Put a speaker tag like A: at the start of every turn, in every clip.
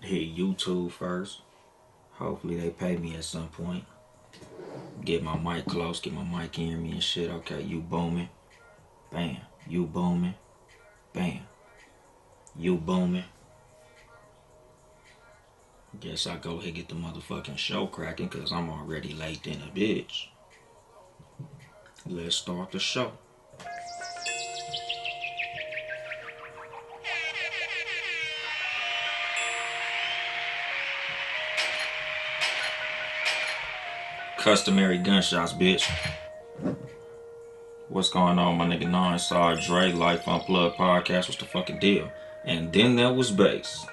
A: hit YouTube first. Hopefully they pay me at some point. Get my mic close, get my mic hearing me and shit. Okay, you booming. Bam. You booming. Bam. You booming. Guess I go ahead and get the motherfucking show cracking because I'm already late in a bitch. Let's start the show. Customary gunshots, bitch. What's going on, my nigga? Nine Side Dre, Life Unplugged podcast. What's the fucking deal? And then there was bass.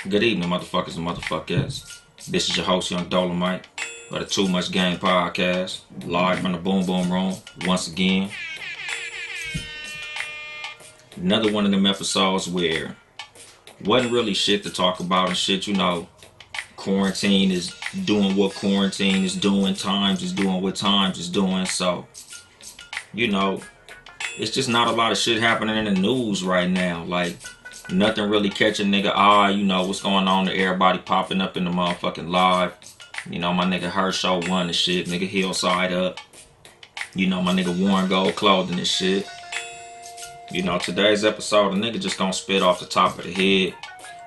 A: Good evening, motherfuckers and motherfuckers. This is your host, Yung Dolemite, of the Too Much Game podcast, live from the Boom Boom Room once again. Another one of them episodes where wasn't really shit to talk about and shit, you know. Quarantine is doing what quarantine is doing. Times is doing what times is doing. So, you know, it's just not a lot of shit happening in the news right now. Like, nothing really catching nigga eye. You know, what's going on to everybody popping up in the motherfucking live. You know, my nigga Herschel won and shit. Nigga Hillside up. You know, my nigga Warren Gold clothing and shit. You know, today's episode, a nigga just gonna spit off the top of the head.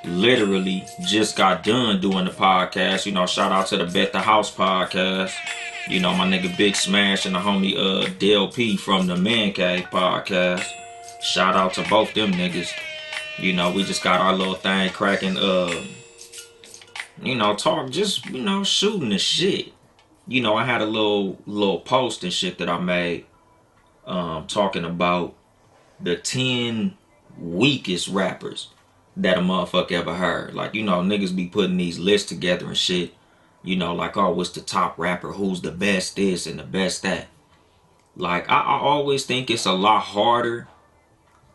A: Literally just got done doing the podcast. You know, shout out to the Bet the House podcast. You know, my nigga Big Smash and the homie DLP from the Man Cave podcast. Shout out to both them niggas. You know, we just got our little thing cracking. You know, talk just, you know, shooting the shit. You know, I had a little post and shit that I made talking about the 10 weakest rappers that a motherfucker ever heard. Like, you know, niggas be putting these lists together and shit. You know, like, oh, what's the top rapper? Who's the best this and the best that? Like, I always think it's a lot harder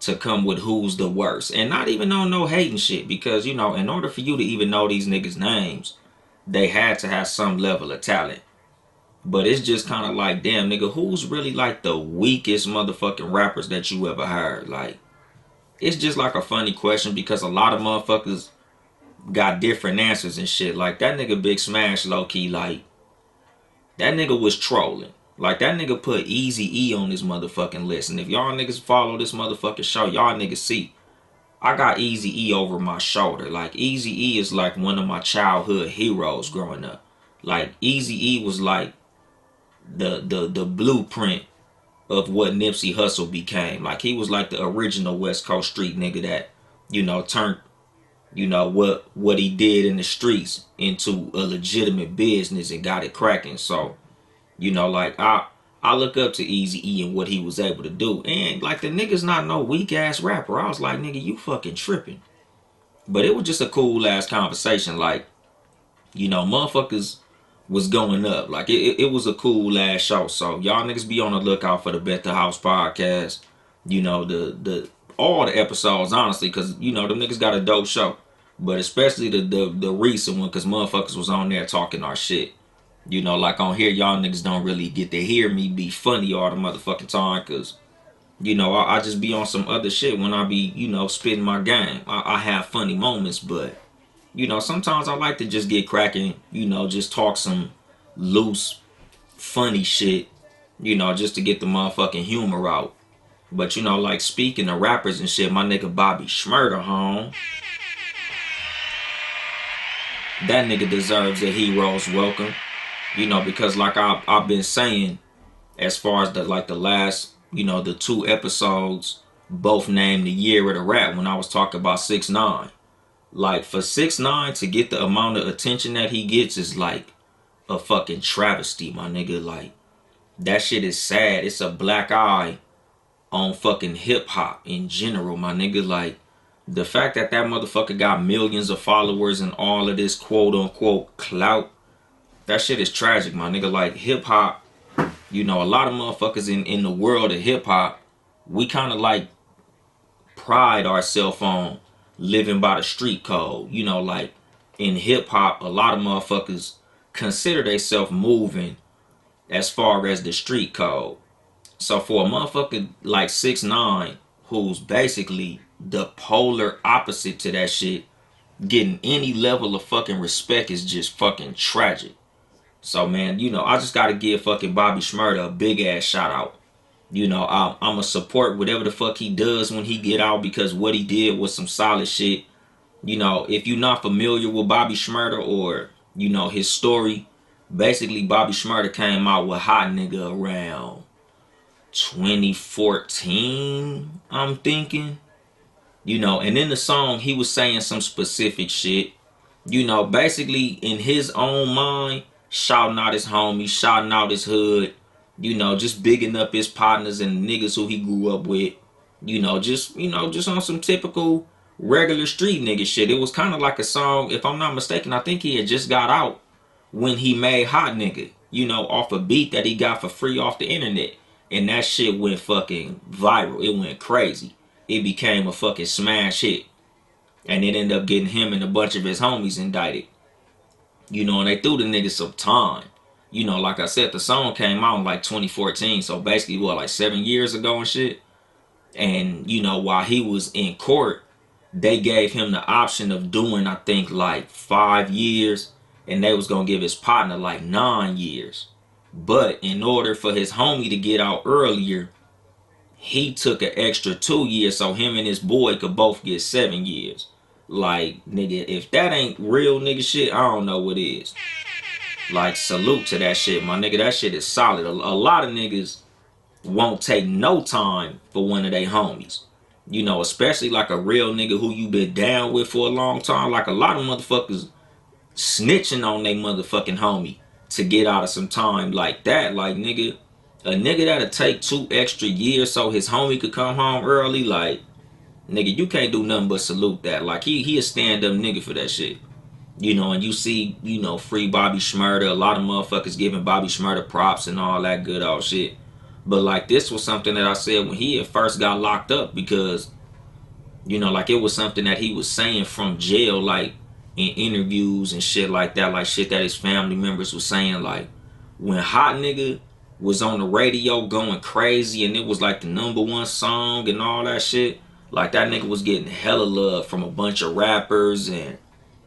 A: to come with who's the worst. And not even on no hating shit. Because, you know, in order for you to even know these niggas' names, they had to have some level of talent. But it's just kind of like, damn, nigga, who's really like the weakest motherfucking rappers that you ever heard? Like, it's just like a funny question because a lot of motherfuckers got different answers and shit. Like that nigga Big Smash low key, like that nigga was trolling. Like that nigga put Easy E on this motherfucking list. And if y'all niggas follow this motherfucking show, y'all niggas see I got Easy E over my shoulder. Like Easy E is like one of my childhood heroes growing up. Like Easy E was like the blueprint of what Nipsey Hussle became. Like he was like the original West Coast street nigga that, you know, turned, you know, what he did in the streets into a legitimate business and got it cracking. So, you know, like I look up to Easy E and what he was able to do. And like the nigga's not no weak ass rapper. I was like, nigga, you fucking tripping. But it was just a cool ass conversation. Like, you know, motherfuckers was going up. Like it was a cool ass show. So y'all niggas be on the lookout for the Bet the House podcast. You know, the all the episodes, honestly, because you know them niggas got a dope show. But especially the recent one, because motherfuckers was on there talking our shit. You know, like on here, y'all niggas don't really get to hear me be funny all the motherfucking time, because you know I just be on some other shit when I be, you know, spitting my game. I have funny moments, but you know, sometimes I like to just get cracking, you know, just talk some loose, funny shit, you know, just to get the motherfucking humor out. But, you know, like speaking of rappers and shit, my nigga Bobby Shmurda home. That nigga deserves a hero's welcome, you know, because like I've been saying, as far as the last, you know, the 2 episodes, both named the year of the rap when I was talking about 6ix9ine. Like for 6ix9ine to get the amount of attention that he gets is like a fucking travesty, my nigga. Like that shit is sad. It's a black eye on fucking hip hop in general, my nigga. Like the fact that that motherfucker got millions of followers and all of this quote unquote clout, that shit is tragic, my nigga. Like hip hop, you know, a lot of motherfuckers in the world of hip hop, we kind of like pride ourselves on living by the street code. You know, like in hip hop, a lot of motherfuckers consider themselves moving as far as the street code. So for a motherfucker like 6ix9ine, who's basically the polar opposite to that shit, getting any level of fucking respect is just fucking tragic. So man, I just gotta give fucking Bobby Shmurda a big ass shout out. I'ma support whatever the fuck he does when he get out, because what he did was some solid shit. If you're not familiar with Bobby Shmurda or his story, basically Bobby Shmurda came out with Hot Nigga around 2014, I'm thinking. And in the song he was saying some specific shit. Basically in his own mind, shouting out his homies, shouting out his hood, just bigging up his partners and niggas who he grew up with, just on some typical regular street nigga shit. It was kind of like a song, if I'm not mistaken, I think he had just got out when he made Hot Nigga, off a beat that he got for free off the internet. And that shit went fucking viral. It went crazy. It became a fucking smash hit. And it ended up getting him and a bunch of his homies indicted. And they threw the niggas some time. Like I said, the song came out in like 2014. So basically, like 7 years ago and shit. And, while he was in court, they gave him the option of doing, I think, like 5 years. And they was going to give his partner like 9 years. But in order for his homie to get out earlier, he took an extra 2 years so him and his boy could both get 7 years. Like, nigga, if that ain't real nigga shit, I don't know what is. Like, salute to that shit, my nigga. That shit is solid. A lot of niggas won't take no time for one of their homies. Especially like a real nigga who you been down with for a long time. Like, a lot of motherfuckers snitching on they motherfucking homie to get out of some time like that. Like, nigga, a nigga that'll take 2 extra years so his homie could come home early, like, nigga, you can't do nothing but salute that. Like, he a stand-up nigga for that shit. And you see, free Bobby Shmurda. A lot of motherfuckers giving Bobby Shmurda props and all that good old shit. But, like, this was something that I said when he at first got locked up, because, like, it was something that he was saying from jail, like, in interviews and shit like that. Like, shit that his family members was saying, like, when Hot Nigga was on the radio going crazy and it was, like, the #1 song and all that shit, like, that nigga was getting hella love from a bunch of rappers and,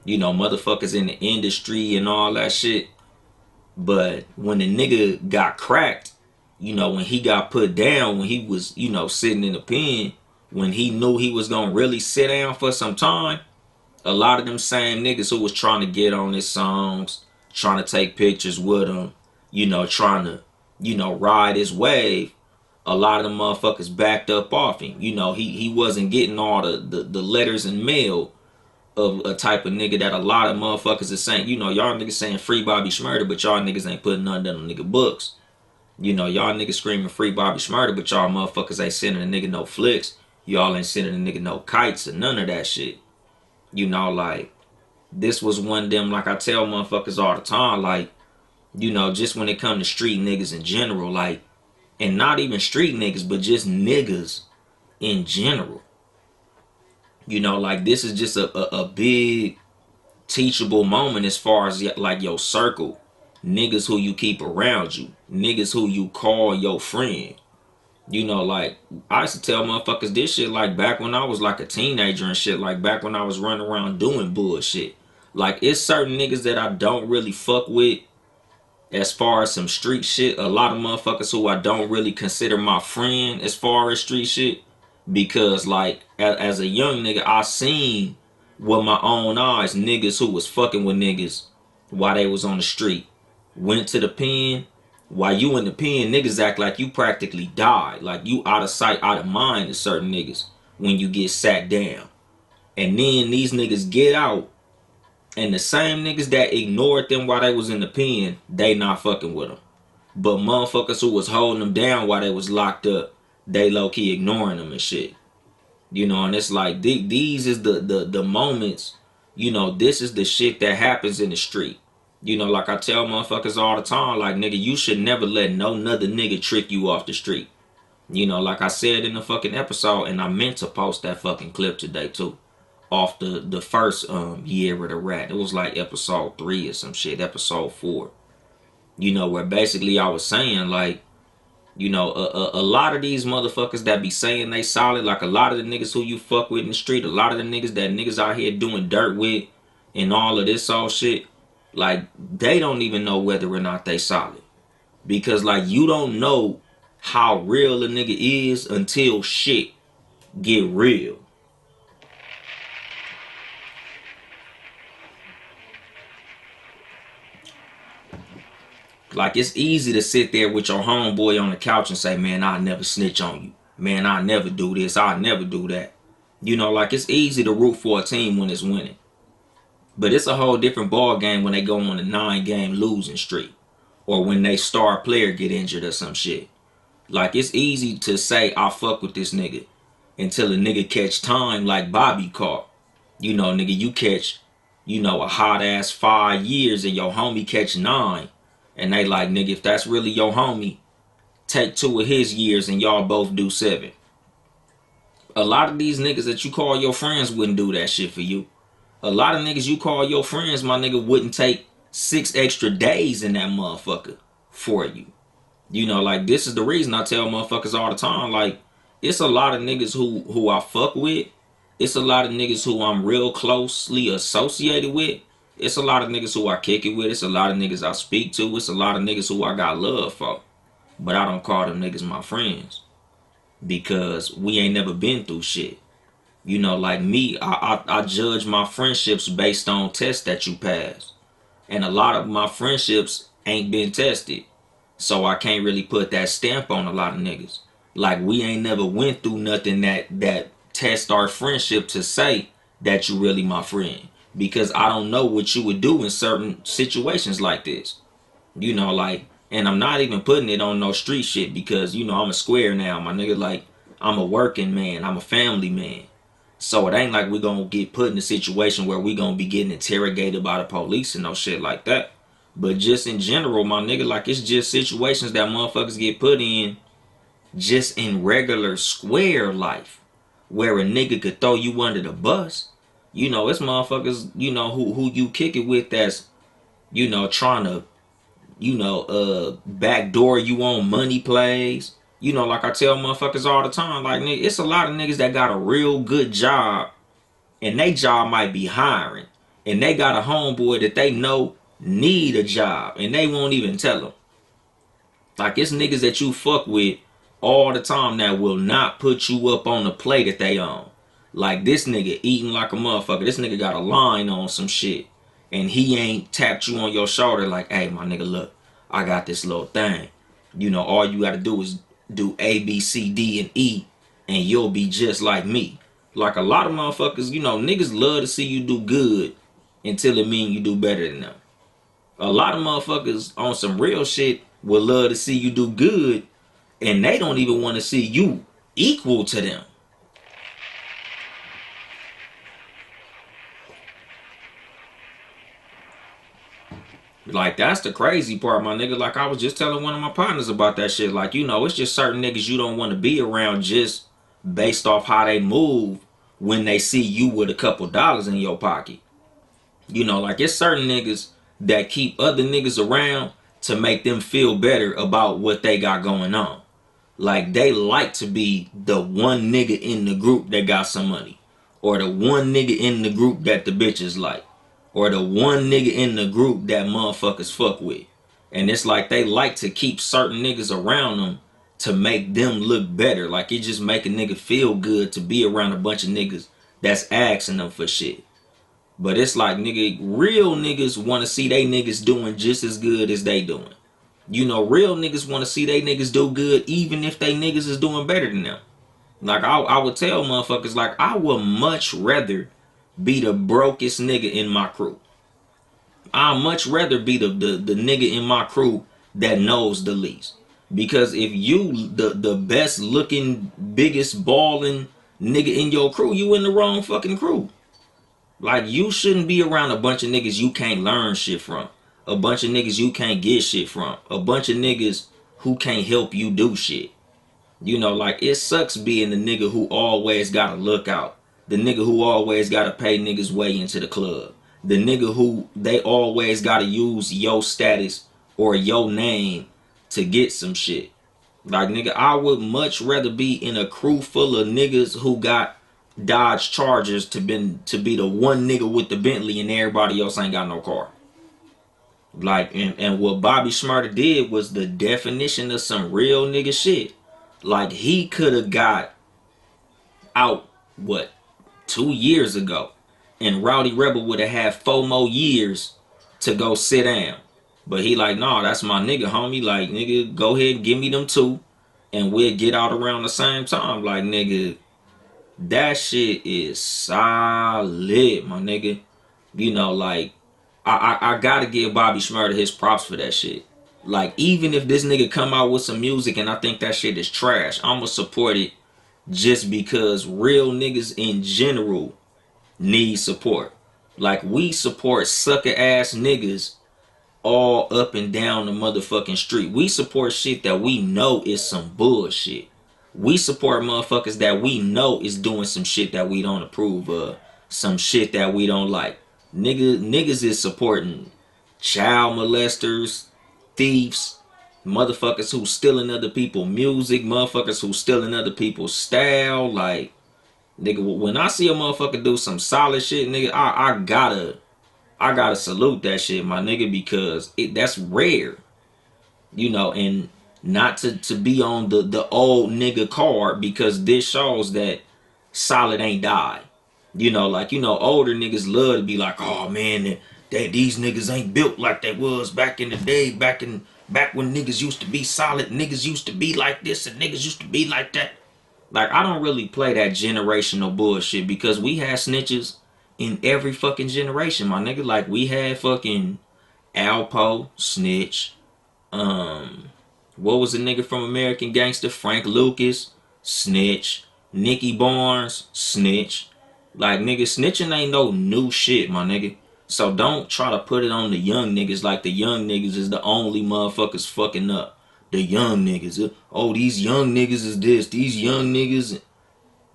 A: motherfuckers in the industry and all that shit. But when the nigga got cracked, when he got put down, when he was, sitting in the pen, when he knew he was gonna really sit down for some time, a lot of them same niggas who was trying to get on his songs, trying to take pictures with him, trying to, ride his wave, a lot of them motherfuckers backed up off him. He wasn't getting all the letters and mail of a type of nigga that a lot of motherfuckers are saying. Y'all niggas saying free Bobby Shmurda, but y'all niggas ain't putting none of them nigga books. Y'all niggas screaming free Bobby Shmurda, but y'all motherfuckers ain't sending a nigga no flicks. Y'all ain't sending a nigga no kites or none of that shit. Like, this was one of them, like I tell motherfuckers all the time, like, just when it come to street niggas in general, like, and not even street niggas, but just niggas in general. Like, this is just a big teachable moment as far as, like, your circle. Niggas who you keep around you. Niggas who you call your friend. Like, I used to tell motherfuckers this shit, like, back when I was, like, a teenager and shit. Like, back when I was running around doing bullshit. Like, it's certain niggas that I don't really fuck with as far as some street shit. A lot of motherfuckers who I don't really consider my friend as far as street shit. Because, like, as a young nigga, I seen with my own eyes niggas who was fucking with niggas while they was on the street. Went to the pen. While you in the pen, niggas act like you practically died. Like, you out of sight, out of mind to certain niggas when you get sat down. And then these niggas get out, and the same niggas that ignored them while they was in the pen, they not fucking with them. But motherfuckers who was holding them down while they was locked up, they low-key ignoring them and shit. And it's like, these is the moments, this is the shit that happens in the street. Like I tell motherfuckers all the time, like, nigga, you should never let no another nigga trick you off the street. Like I said in the fucking episode, and I meant to post that fucking clip today too, off the first year of the rat. It was like episode 3 or some shit, episode 4. Where basically I was saying, like, You know, a lot of these motherfuckers that be saying they solid, like a lot of the niggas who you fuck with in the street, a lot of the niggas that niggas out here doing dirt with and all of this all shit, like they don't even know whether or not they solid. Because like you don't know how real a nigga is until shit get real. Like it's easy to sit there with your homeboy on the couch and say, man, I'll never snitch on you. Man, I'll never do this. I'll never do that. You know, like it's easy to root for a team when it's winning. But it's a whole different ball game when they go on a 9-game losing streak. Or when they star player get injured or some shit. Like it's easy to say I fuck with this nigga until a nigga catch time like Bobby caught. You know, nigga, you catch, you know, a hot ass 5 years and your homie catch 9. And they like, nigga, if that's really your homie, take 2 of his years and y'all both do 7. A lot of these niggas that you call your friends wouldn't do that shit for you. A lot of niggas you call your friends, my nigga, wouldn't take 6 extra days in that motherfucker for you. You know, like this is the reason I tell motherfuckers all the time, like, it's a lot of niggas who I fuck with. It's a lot of niggas who I'm real closely associated with. It's a lot of niggas who I kick it with. It's a lot of niggas I speak to. It's a lot of niggas who I got love for. But I don't call them niggas my friends. Because we ain't never been through shit. You know, like me, I judge my friendships based on tests that you pass. And a lot of my friendships ain't been tested. So I can't really put that stamp on a lot of niggas. Like we ain't never went through nothing that test our friendship to say that you really my friend. Because I don't know what you would do in certain situations like this. You know, like, and I'm not even putting it on no street shit because, you know, I'm a square now, my nigga. Like, I'm a working man. I'm a family man. So it ain't like we gonna get put in a situation where we gonna be getting interrogated by the police and no shit like that. But just in general, my nigga, like it's just situations that motherfuckers get put in just in regular square life where a nigga could throw you under the bus. You know, it's motherfuckers, you know, who you kick it with that's, you know, trying to, you know, backdoor you on money plays. You know, like I tell motherfuckers all the time, like, nigga, it's a lot of niggas that got a real good job and they job might be hiring. And they got a homeboy that they know need a job and they won't even tell them. Like it's niggas that you fuck with all the time that will not put you up on the play that they own. Like this nigga eating like a motherfucker. This nigga got a line on some shit. And he ain't tapped you on your shoulder like, hey, my nigga, look, I got this little thing. You know, all you gotta do is do A, B, C, D, and E, and you'll be just like me. Like a lot of motherfuckers, you know, niggas love to see you do good until it mean you do better than them. A lot of motherfuckers on some real shit would love to see you do good, and they don't even want to see you equal to them. Like, that's the crazy part, my nigga. Like, I was just telling one of my partners about that shit. Like, you know, it's just certain niggas you don't want to be around just based off how they move when they see you with a couple dollars in your pocket. You know, like, it's certain niggas that keep other niggas around to make them feel better about what they got going on. Like, they like to be the one nigga in the group that got some money. Or the one nigga in the group that the bitches like. Or the one nigga in the group that motherfuckers fuck with. And it's like they like to keep certain niggas around them to make them look better. Like it just make a nigga feel good to be around a bunch of niggas that's asking them for shit. But it's like, nigga, real niggas want to see they niggas doing just as good as they doing. You know, real niggas want to see they niggas do good even if they niggas is doing better than them. Like I would tell motherfuckers, like, I would much rather be the brokest nigga in my crew. I'd much rather be the nigga in my crew that knows the least. Because if you the best looking, biggest balling nigga in your crew, you in the wrong fucking crew. Like, you shouldn't be around a bunch of niggas you can't learn shit from. A bunch of niggas you can't get shit from. A bunch of niggas who can't help you do shit. You know, like, it sucks being the nigga who always gotta look out. The nigga who always gotta pay niggas way into the club. The nigga who they always gotta use your status or your name to get some shit. Like, nigga, I would much rather be in a crew full of niggas who got Dodge Chargers to be the one nigga with the Bentley and everybody else ain't got no car. Like, and what Bobby Shmurda did was the definition of some real nigga shit. Like, he could have got out, what, 2 years ago. And Rowdy Rebel would have had 4 more years to go sit down. But he like, nah, that's my nigga, homie. Like, nigga, go ahead and give me them two. And we'll get out around the same time. Like, nigga, that shit is solid, my nigga. You know, like, I gotta give Bobby Shmurda his props for that shit. Like, even if this nigga come out with some music and I think that shit is trash, I'ma support it just because real niggas in general need support. Like, we support sucker ass niggas all up and down the motherfucking street. We support shit that we know is some bullshit. We support motherfuckers that we know is doing some shit that we don't approve of. Some shit that we don't like. Niggas is supporting child molesters, thieves, motherfuckers who stealing other people's music, motherfuckers who stealing other people's style. Like, nigga, when I see a motherfucker do some solid shit, nigga, I gotta salute that shit, my nigga, because that's rare, you know, and not to be on the old nigga card, because this shows that solid ain't died. You know, like, you know, older niggas love to be like, oh man, these niggas ain't built like they was back in the day, back when niggas used to be solid, niggas used to be like this and niggas used to be like that. Like, I don't really play that generational bullshit, because we had snitches in every fucking generation, my nigga. Like, we had fucking Alpo, snitch. What was the nigga from American Gangster? Frank Lucas, snitch. Nicky Barnes, snitch. Like, nigga, snitching ain't no new shit, my nigga. So don't try to put it on the young niggas like the young niggas is the only motherfuckers fucking up. The young niggas. Oh, these young niggas is this. These young niggas.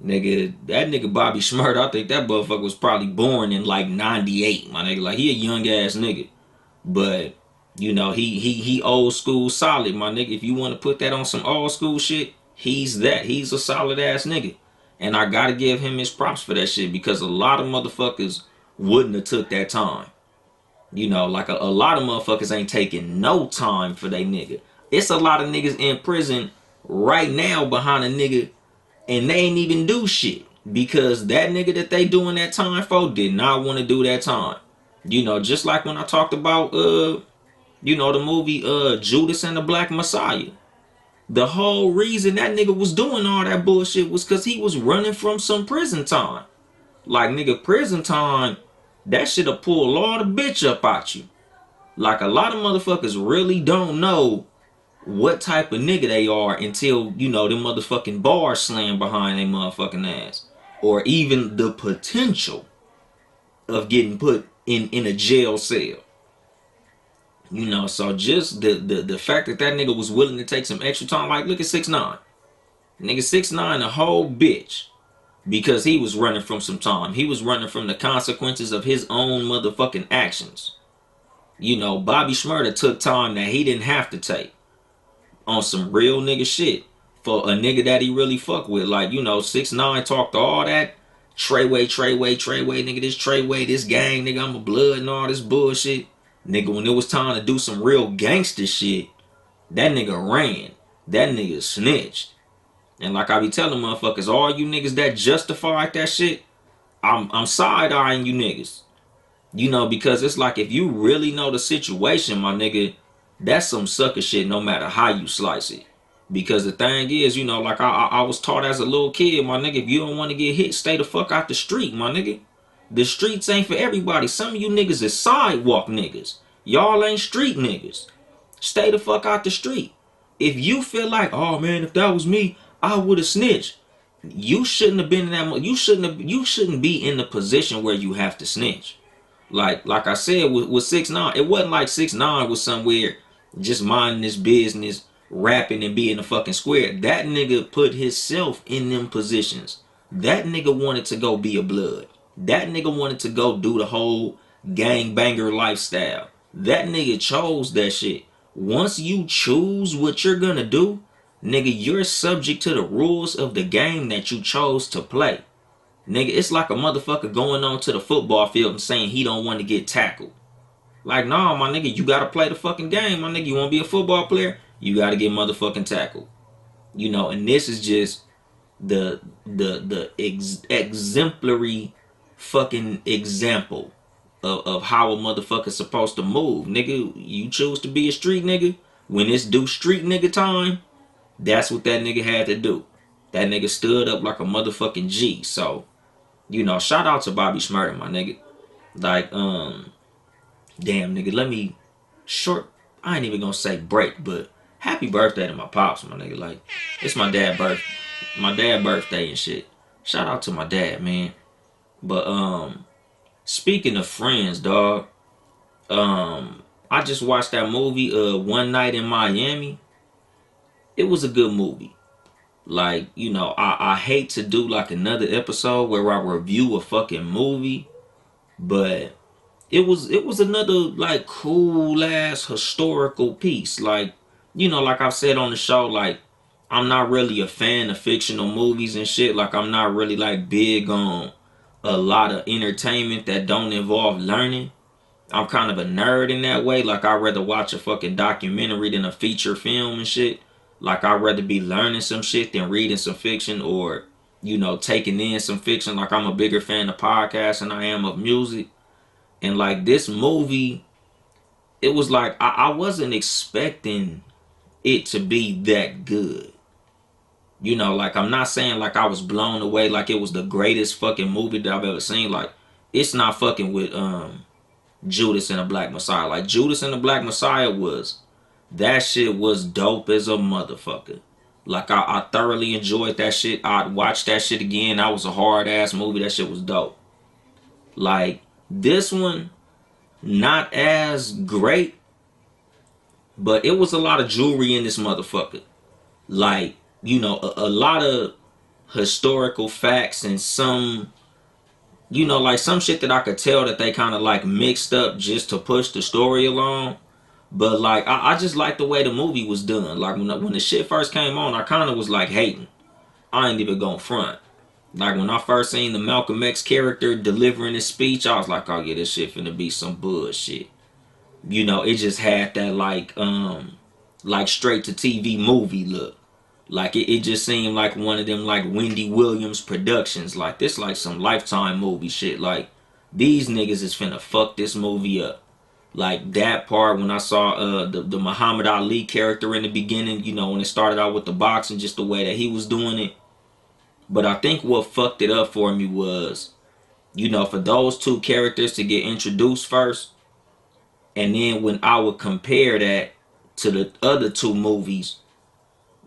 A: Nigga, that nigga Bobby Shmurda, I think that motherfucker was probably born in like 98, my nigga. Like, he a young ass nigga. But, you know, he old school solid, my nigga. If you want to put that on some old school shit, he's that. He's a solid ass nigga. And I gotta give him his props for that shit, because a lot of motherfuckers wouldn't have took that time. You know, like a lot of motherfuckers ain't taking no time for they nigga. It's a lot of niggas in prison right now behind a nigga, and they ain't even do shit, because that nigga that they doing that time for did not want to do that time. You know, just like when I talked about you know, the movie Judas and the Black Messiah. The whole reason that nigga was doing all that bullshit was because he was running from some prison time. Like, nigga, prison time, that shit'll pull all the bitch up out you. Like, a lot of motherfuckers really don't know what type of nigga they are until, you know, them motherfucking bars slam behind their motherfucking ass. Or even the potential of getting put in a jail cell. You know, so just the fact that that nigga was willing to take some extra time. Like, look at 6ix9ine. Nigga 6ix9ine a whole bitch, because he was running from some time. He was running from the consequences of his own motherfucking actions. You know, Bobby Shmurda took time that he didn't have to take on some real nigga shit for a nigga that he really fuck with. Like, you know, 6ix9ine talked all that Treyway, nigga, this Treyway, this gang, nigga, I'm a blood and all this bullshit. Nigga, when it was time to do some real gangster shit, that nigga ran. That nigga snitched. And like I be telling motherfuckers, all you niggas that justify that shit, I'm side-eyeing you niggas. You know, because it's like, if you really know the situation, my nigga, that's some sucker shit no matter how you slice it. Because the thing is, you know, like I was taught as a little kid, my nigga, if you don't want to get hit, stay the fuck out the street, my nigga. The streets ain't for everybody. Some of you niggas is sidewalk niggas. Y'all ain't street niggas. Stay the fuck out the street. If you feel like, oh man, if that was me, I would have snitched. You shouldn't have been in that. You shouldn't be in the position where you have to snitch. Like I said with 6ix9ine, it wasn't like 6ix9ine was somewhere just minding his business, rapping and being a fucking square. That nigga put himself in them positions. That nigga wanted to go be a blood. That nigga wanted to go do the whole gangbanger lifestyle. That nigga chose that shit. Once you choose what you're gonna do, Nigga, you're subject to the rules of the game that you chose to play. Nigga, it's like a motherfucker going on to the football field and saying he don't want to get tackled. Like, nah, my nigga, you gotta play the fucking game, my nigga. You wanna be a football player? You gotta get motherfucking tackled. You know, and this is just the exemplary fucking example of how a motherfucker's supposed to move. Nigga, you choose to be a street nigga. When it's due street nigga time, that's what that nigga had to do. That nigga stood up like a motherfucking G. So, you know, shout out to Bobby Shmurda, my nigga. Like, damn nigga, let me short I ain't even gonna say break, but happy birthday to my pops, my nigga. Like, it's my dad birthday and shit. Shout out to my dad, man. But speaking of friends, dog, I just watched that movie One Night in Miami. It was a good movie. Like, you know, I hate to do like another episode where I review a fucking movie, but it was another like cool ass historical piece. Like, you know, like I've said on the show, like I'm not really a fan of fictional movies and shit. Like I'm not really like big on a lot of entertainment that don't involve learning. I'm kind of a nerd in that way. Like I'd rather watch a fucking documentary than a feature film and shit. Like I'd rather be learning some shit than reading some fiction or, you know, taking in some fiction. Like I'm a bigger fan of podcasts than I am of music. And like this movie, it was like I wasn't expecting it to be that good. You know, like I'm not saying like I was blown away like it was the greatest fucking movie that I've ever seen. Like it's not fucking with Judas and the Black Messiah. Like Judas and the Black Messiah that shit was dope as a motherfucker. Like I thoroughly enjoyed that shit. I'd watch that shit again. That was a hard ass movie. That shit was dope. Like this one, not as great, but it was a lot of jewelry in this motherfucker. Like, you know, a lot of historical facts and some, you know, like some shit that I could tell that they kind of like mixed up just to push the story along. But like, I just like the way the movie was done. Like when the shit first came on, I kind of was like hating. I ain't even gonna front. Like when I first seen the Malcolm X character delivering his speech, I was like, oh yeah, this shit finna be some bullshit. You know, it just had that like straight to TV movie look. Like it just seemed like one of them like Wendy Williams productions. Like this like some Lifetime movie shit. Like these niggas is finna fuck this movie up. Like that part when I saw the Muhammad Ali character in the beginning, you know, when it started out with the boxing, just the way that he was doing it. But I think what fucked it up for me was, you know, for those two characters to get introduced first, and then when I would compare that to the other two movies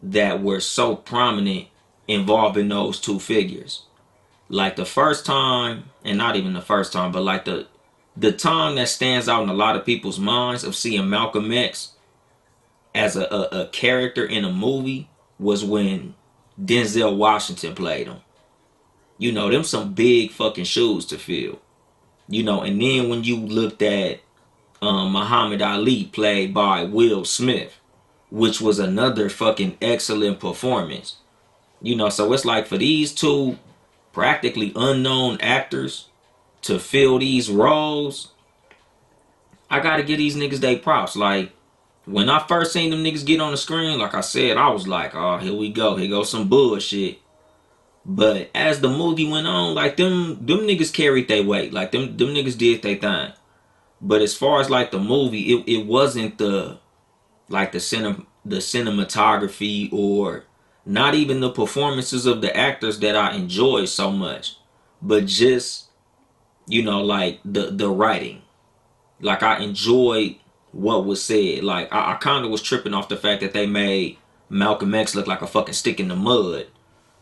A: that were so prominent involving those two figures. Like the first time, and not even the first time, but like the time that stands out in a lot of people's minds of seeing Malcolm X as a character in a movie was when Denzel Washington played him. You know, them some big fucking shoes to fill. You know, and then when you looked at Muhammad Ali played by Will Smith, which was another fucking excellent performance. You know, so it's like for these two practically unknown actors to fill these roles, I gotta give these niggas they props. Like when I first seen them niggas get on the screen, like I said, I was like, oh, here we go. Here goes some bullshit. But as the movie went on, like them niggas carried their weight. Like them niggas did their thing. But as far as like the movie, it wasn't the like the cinematography or not even the performances of the actors that I enjoyed so much, but just, you know, like the writing. Like I enjoyed what was said. Like I kind of was tripping off the fact that they made Malcolm X look like a fucking stick in the mud.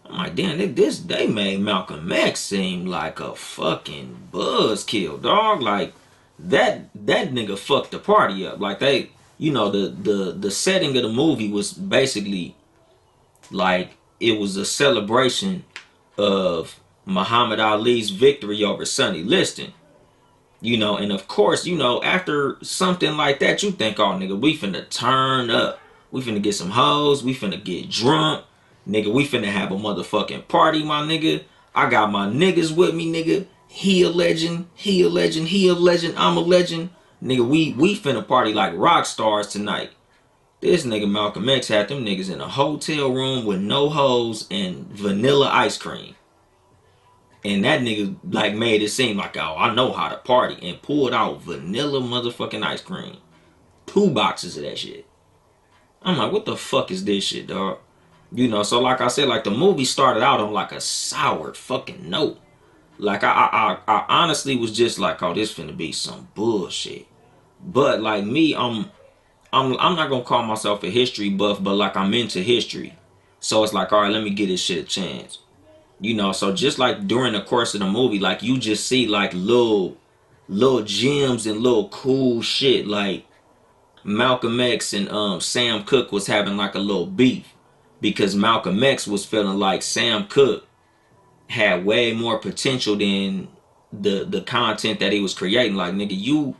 A: I'm like, damn, they made Malcolm X seem like a fucking buzzkill, dog. Like that nigga fucked the party up. Like they, you know, the setting of the movie was basically like it was a celebration of Muhammad Ali's victory over Sonny Liston. You know, and of course, you know, after something like that, you think, oh nigga, we finna turn up. We finna get some hoes. We finna get drunk. Nigga, we finna have a motherfucking party, my nigga. I got my niggas with me, nigga. He a legend. He a legend. He a legend. I'm a legend. Nigga, we finna party like rock stars tonight. This nigga Malcolm X had them niggas in a hotel room with no hoes and vanilla ice cream. And that nigga like made it seem like, oh, I know how to party, and pulled out vanilla motherfucking ice cream. 2 boxes of that shit. I'm like, what the fuck is this shit, dog? So like I said, like the movie started out on like a sour fucking note. Like I honestly was just like, oh, this finna be some bullshit. But like me, I'm not gonna call myself a history buff, but like I'm into history. So it's like, all right, let me give this shit a chance. So just like during the course of the movie, like you just see like little gems and little cool shit. Like Malcolm X and Sam Cooke was having like a little beef because Malcolm X was feeling like Sam Cooke had way more potential than the content that he was creating. Like, nigga,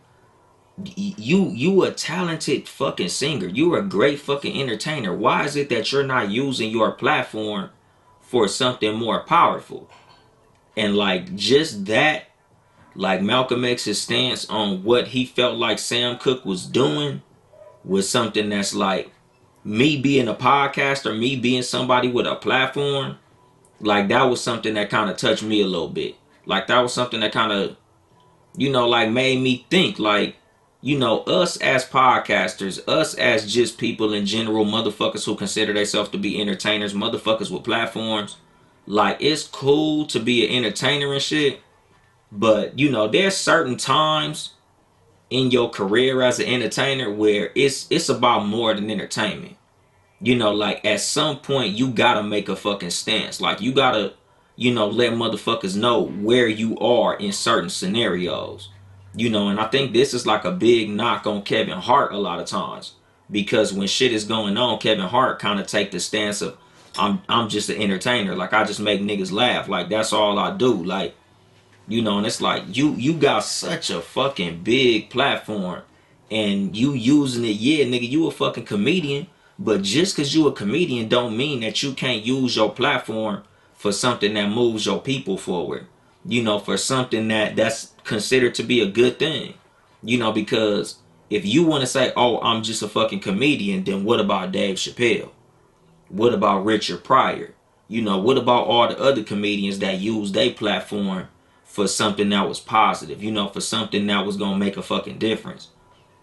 A: you a talented fucking singer. You're a great fucking entertainer. Why is it that you're not using your platform for something more powerful? And like just that, like Malcolm X's stance on what he felt like Sam Cooke was doing was something that's like, me being a podcaster, me being somebody with a platform, like that was something that kind of touched me a little bit. Like that was something that kind of, like made me think like, us as podcasters, us as just people in general, motherfuckers who consider themselves to be entertainers, motherfuckers with platforms, like it's cool to be an entertainer and shit, but there's certain times in your career as an entertainer where it's about more than entertainment. Like at some point you gotta make a fucking stance. Like you gotta, let motherfuckers know where you are in certain scenarios. And I think this is like a big knock on Kevin Hart a lot of times. Because when shit is going on, Kevin Hart kind of take the stance of, I'm just an entertainer. Like I just make niggas laugh. Like that's all I do. Like, and it's like you got such a fucking big platform and you using it. Yeah, nigga, you a fucking comedian, but just cause you a comedian don't mean that you can't use your platform for something that moves your people forward. For something that's considered to be a good thing. Because if you want to say, oh, I'm just a fucking comedian, then what about Dave Chappelle? What about Richard Pryor? What about all the other comedians that use their platform for something that was positive, for something that was gonna make a fucking difference?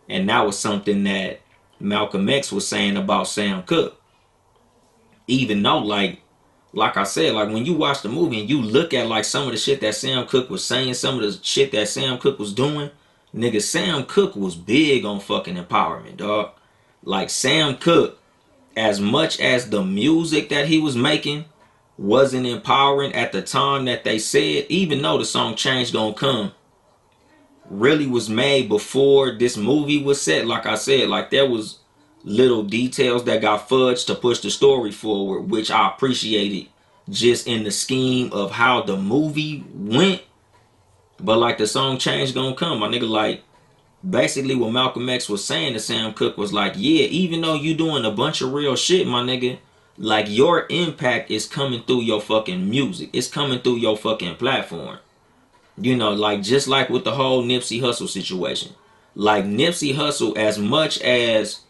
A: And that was something that Malcolm X was saying about Sam Cooke. Even though, like I said, like when you watch the movie and you look at like some of the shit that Sam Cooke was saying, some of the shit that Sam Cooke was doing, nigga, Sam Cooke was big on fucking empowerment, dog. Like Sam Cooke, as much as the music that he was making wasn't empowering at the time that they said, even though the song Change Gonna Come really was made before this movie was set, like I said, like there was little details that got fudged to push the story forward, which I appreciated just in the scheme of how the movie went. But like the song Change Gonna Come, my nigga, like basically what Malcolm X was saying to Sam Cooke was like, yeah, even though you doing a bunch of real shit, my nigga, like your impact is coming through your fucking music. It's coming through your fucking platform. Like just like with the whole Nipsey Hussle situation. Like Nipsey Hussle, as much as,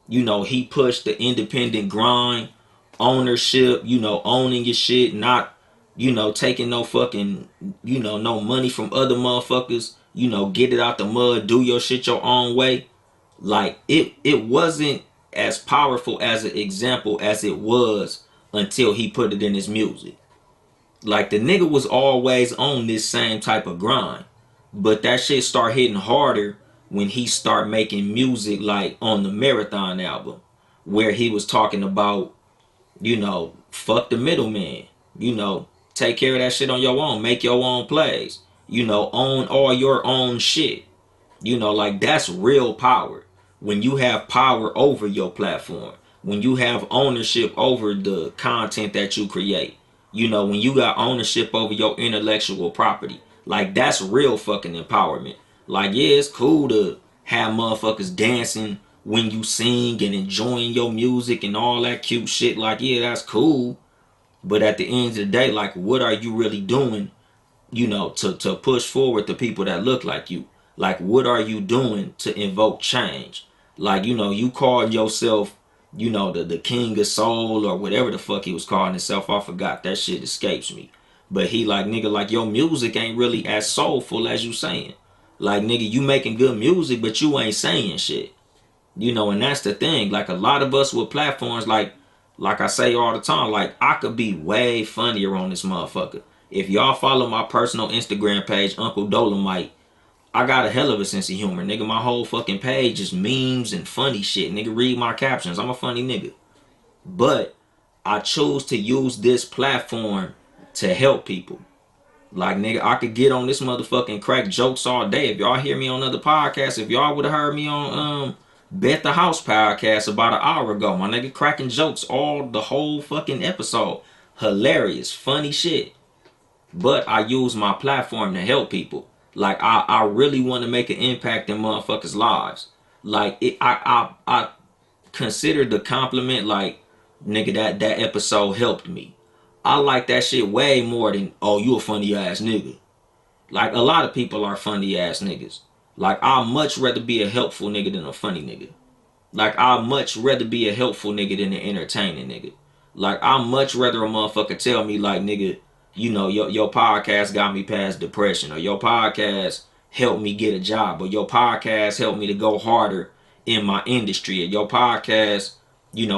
A: he pushed the independent grind, ownership, owning your shit, not, taking no fucking, no money from other motherfuckers, get it out the mud, do your shit your own way. Like it wasn't as powerful as an example as it was until he put it in his music. Like the nigga was always on this same type of grind, but that shit start hitting harder when he start making music like on the Marathon album, where he was talking about, fuck the middleman, take care of that shit on your own, make your own plays, own all your own shit. Like that's real power. When you have power over your platform, when you have ownership over the content that you create, when you got ownership over your intellectual property, like that's real fucking empowerment. Like, yeah, it's cool to have motherfuckers dancing when you sing and enjoying your music and all that cute shit, like, yeah, that's cool. But at the end of the day, like, what are you really doing, to push forward the people that look like you? Like, what are you doing to invoke change? Like, you call yourself, the king of soul or whatever the fuck he was calling himself. I forgot. That shit escapes me. But he like, nigga, like, your music ain't really as soulful as you saying. Like, nigga, you making good music, but you ain't saying shit. And that's the thing. Like, a lot of us with platforms, like I say all the time, like, I could be way funnier on this motherfucker. If y'all follow my personal Instagram page, Uncle Dolemite, I got a hell of a sense of humor, nigga. My whole fucking page is memes and funny shit. Nigga, read my captions. I'm a funny nigga. But I chose to use this platform to help people. Like, nigga, I could get on this motherfucking crack jokes all day. If y'all hear me on other podcasts, if y'all would have heard me on Bet the House podcast about an hour ago, my nigga cracking jokes all the whole fucking episode. Hilarious, funny shit. But I use my platform to help people. Like, I really want to make an impact in motherfuckers' lives. Like, I consider the compliment, like, nigga, that episode helped me. I like that shit way more than, oh, you a funny ass nigga. Like, a lot of people are funny ass niggas. Like, I'd much rather be a helpful nigga than a funny nigga. Like, I'd much rather be a helpful nigga than an entertaining nigga. Like, I'd much rather a motherfucker tell me, like, nigga, your podcast got me past depression, or your podcast helped me get a job, or your podcast helped me to go harder in my industry, or your podcast,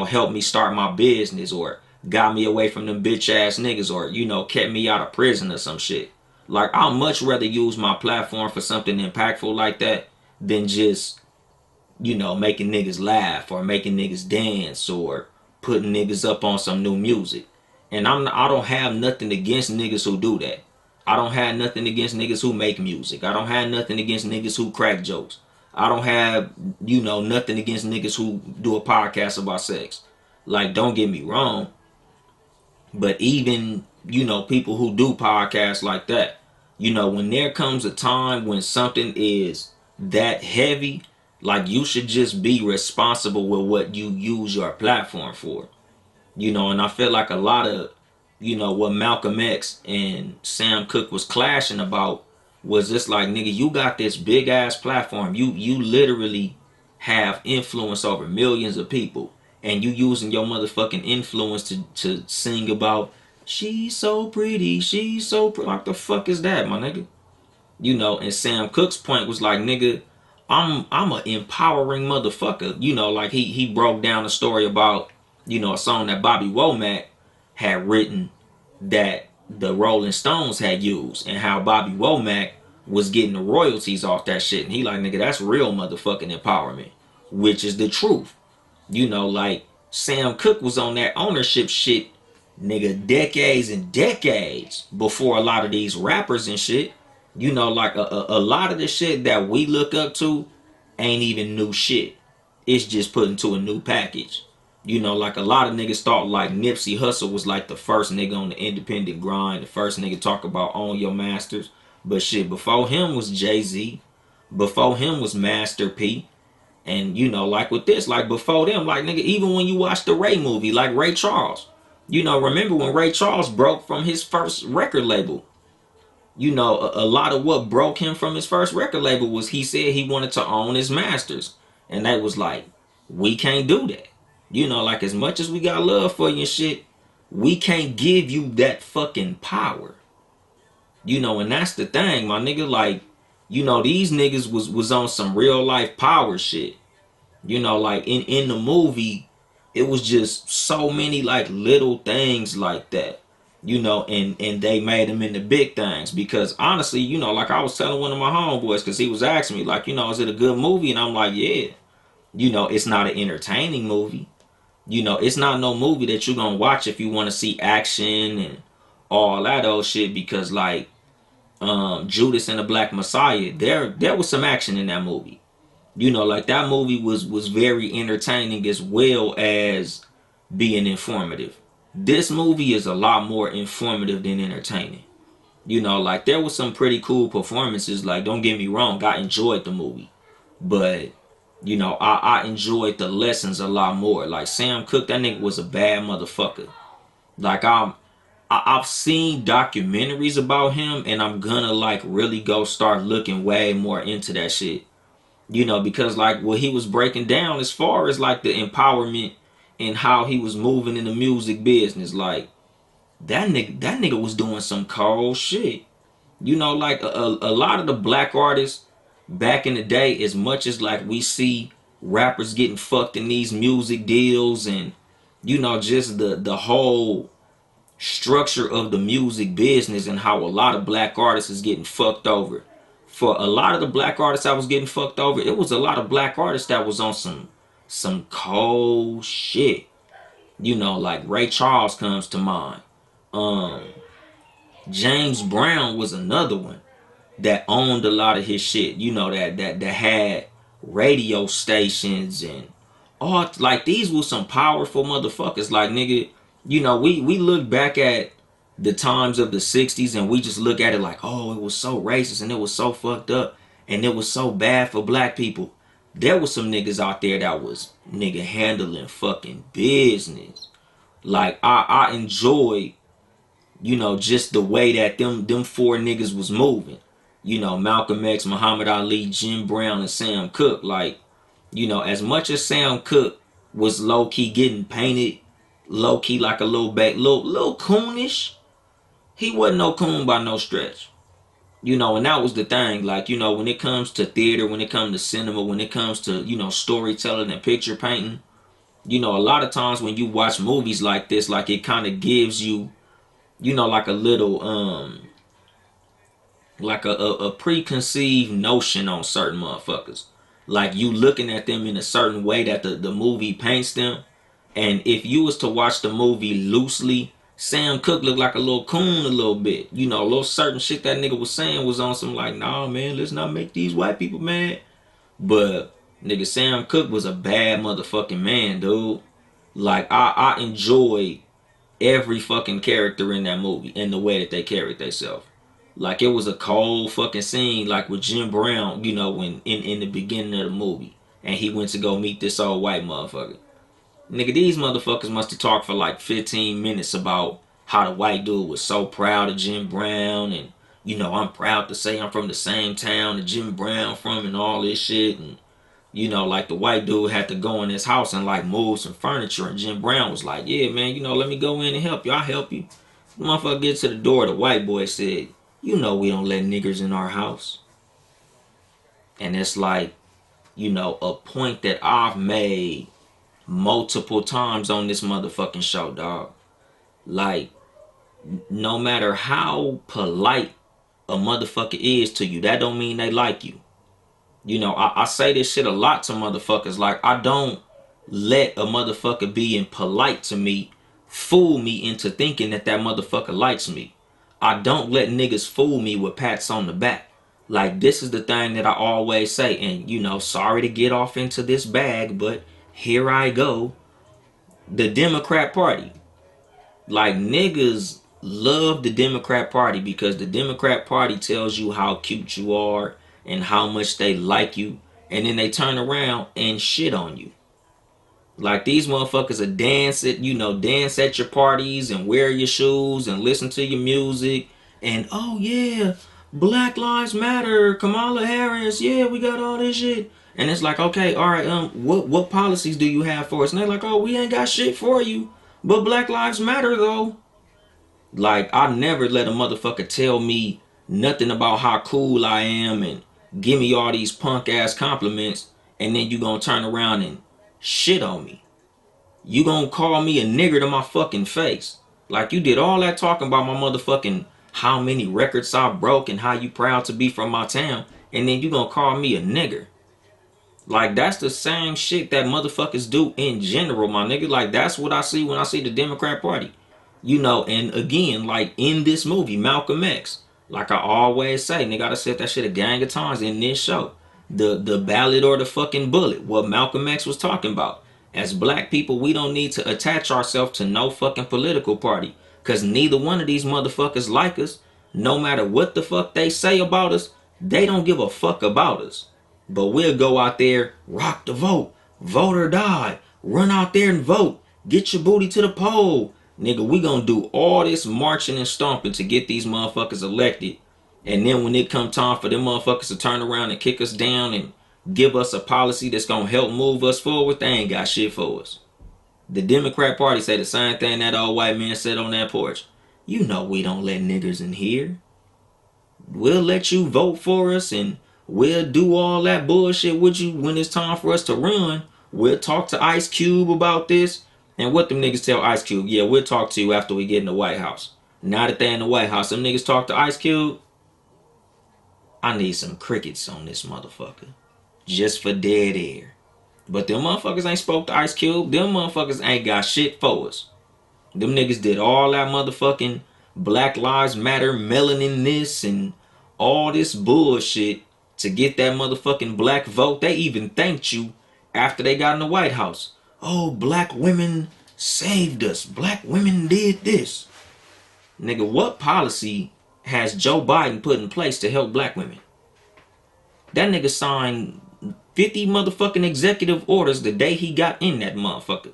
A: helped me start my business, or got me away from them bitch ass niggas, or, kept me out of prison or some shit. Like, I'd much rather use my platform for something impactful like that than just, making niggas laugh or making niggas dance or putting niggas up on some new music. And I don't have nothing against niggas who do that. I don't have nothing against niggas who make music. I don't have nothing against niggas who crack jokes. I don't have, nothing against niggas who do a podcast about sex. Like, don't get me wrong. But even, people who do podcasts like that, when there comes a time when something is that heavy, like, you should just be responsible with what you use your platform for. And I feel like a lot of, what Malcolm X and Sam Cooke was clashing about was just like, nigga, you got this big ass platform. You literally have influence over millions of people. And you using your motherfucking influence to sing about, she's so pretty, she's so pretty. Like, the fuck is that, my nigga? And Sam Cooke's point was like, nigga, I'm a empowering motherfucker. Like, he broke down a story about, a song that Bobby Womack had written that the Rolling Stones had used, and how Bobby Womack was getting the royalties off that shit. And he like, nigga, that's real motherfucking empowerment, which is the truth. Like, Sam Cooke was on that ownership shit, nigga, decades and decades before a lot of these rappers and shit. Like, a lot of the shit that we look up to ain't even new shit. It's just put into a new package. Like, a lot of niggas thought like Nipsey Hussle was like the first nigga on the independent grind, the first nigga talk about own your masters. But shit, before him was Jay-Z. Before him was Master P. And, like with this, like before them, like, nigga, even when you watch the Ray movie, like Ray Charles, remember when Ray Charles broke from his first record label? A lot of what broke him from his first record label was he said he wanted to own his masters. And that was like, we can't do that. Like, as much as we got love for you and shit, we can't give you that fucking power. And that's the thing, my nigga. Like, these niggas was on some real life power shit. Like, in the movie, it was just so many like little things like that. And they made them into big things. Because honestly, like I was telling one of my homeboys, because he was asking me, like, is it a good movie? And I'm like, yeah. It's not an entertaining movie. It's not no movie that you're gonna watch if you want to see action and all that old shit. Because like, Judas and the Black Messiah, there was some action in that movie. Like, that movie was very entertaining as well as being informative. This movie is a lot more informative than entertaining. Like, there was some pretty cool performances. Like, don't get me wrong, I enjoyed the movie. But You know, I enjoyed the lessons a lot more. Like Sam Cooke, that nigga was a bad motherfucker. Like I've seen documentaries about him, and I'm gonna like really go start looking way more into that shit. You know, because like what he was breaking down as far as like the empowerment and how he was moving in the music business, like that nigga was doing some cold shit. You know, like a lot of the black artists back in the day, as much as like we see rappers getting fucked in these music deals, and you know, just the whole structure of the music business and how a lot of black artists is getting fucked over. For a lot of the black artists I was getting fucked over, it was a lot of black artists that was on some cold shit. You know, like Ray Charles comes to mind. Um, James Brown was another one that owned a lot of his shit. You know, that had radio stations and all. Like these were some powerful motherfuckers. Like nigga, you know, we look back at the times of the 60s and we just look at it like, oh, it was so racist and it was so fucked up and it was so bad for black people. There was some niggas out there that was nigga handling fucking business. Like I enjoy, you know, just the way that them four niggas was moving. You know, Malcolm X, Muhammad Ali, Jim Brown, and Sam Cooke. Like, you know, as much as Sam Cooke was low key getting painted, low key like a little coonish, he wasn't no coon by no stretch. You know, and that was the thing. Like, you know, when it comes to theater, when it comes to cinema, when it comes to, you know, storytelling and picture painting, you know, a lot of times when you watch movies like this, like it kind of gives you, you know, like a little like a preconceived notion on certain motherfuckers. Like you looking at them in a certain way that the movie paints them. And if you was to watch the movie loosely, Sam Cooke looked like a little coon a little bit. You know, a little certain shit that nigga was saying was on some like, nah man, let's not make these white people mad. But nigga, Sam Cooke was a bad motherfucking man, dude. Like I enjoyed every fucking character in that movie and the way that they carried themselves. Like it was a cold fucking scene, like with Jim Brown, you know, when in the beginning of the movie, and he went to go meet this old white motherfucker. Nigga, these motherfuckers must have talked for like 15 minutes about how the white dude was so proud of Jim Brown, and you know, I'm proud to say I'm from the same town that Jim Brown from, and all this shit, and you know, like the white dude had to go in his house and like move some furniture, and Jim Brown was like, yeah, man, you know, let me go in and help you. I'll help you. The motherfucker gets to the door, the white boy said, you know, we don't let niggers in our house. And it's like, you know, a point that I've made multiple times on this motherfucking show, dog. Like, no matter how polite a motherfucker is to you, that don't mean they like you. You know, I say this shit a lot to motherfuckers. Like, I don't let a motherfucker being polite to me fool me into thinking that that motherfucker likes me. I don't let niggas fool me with pats on the back. Like, this is the thing that I always say. And, you know, sorry to get off into this bag, but here I go. The Democrat Party. Like, niggas love the Democrat Party because the Democrat Party tells you how cute you are and how much they like you, and then they turn around and shit on you. Like these motherfuckers are dance at, you know, dance at your parties and wear your shoes and listen to your music and oh yeah, Black Lives Matter, Kamala Harris, yeah, we got all this shit. And it's like, okay, all right, what policies do you have for us? And they're like, oh, we ain't got shit for you, but Black Lives Matter though. Like I never let a motherfucker tell me nothing about how cool I am and give me all these punk ass compliments, and then you gonna turn around and shit on me. You gonna call me a nigger to my fucking face. Like you did all that talking about my motherfucking how many records I broke and how you proud to be from my town, and then you gonna call me a nigger. Like that's the same shit that motherfuckers do in general, my nigga. Like that's what I see when I see the Democrat Party. You know, and again, like in this movie, Malcolm X, like I always say, nigga, I done said that shit a gang of times in this show. The ballot or the fucking bullet, what Malcolm X was talking about. As black people, we don't need to attach ourselves to no fucking political party. Cause neither one of these motherfuckers like us. No matter what the fuck they say about us, they don't give a fuck about us. But we'll go out there, rock the vote, vote or die, run out there and vote, get your booty to the poll. Nigga, we gonna do all this marching and stomping to get these motherfuckers elected. And then when it come time for them motherfuckers to turn around and kick us down and give us a policy that's gonna help move us forward, they ain't got shit for us. The Democrat Party say the same thing that old white man said on that porch. You know we don't let niggers in here. We'll let you vote for us and we'll do all that bullshit with you when it's time for us to run. We'll talk to Ice Cube about this. And what them niggas tell Ice Cube? Yeah, we'll talk to you after we get in the White House. Now that they're in the White House, them niggas talk to Ice Cube. I need some crickets on this motherfucker. Just for dead air. But them motherfuckers ain't spoke to Ice Cube. Them motherfuckers ain't got shit for us. Them niggas did all that motherfucking Black Lives Matter, melanin this, and all this bullshit to get that motherfucking black vote. They even thanked you after they got in the White House. Oh, black women saved us. Black women did this. Nigga, what policy has Joe Biden put in place to help black women? That nigga signed 50 motherfucking executive orders the day he got in that motherfucker.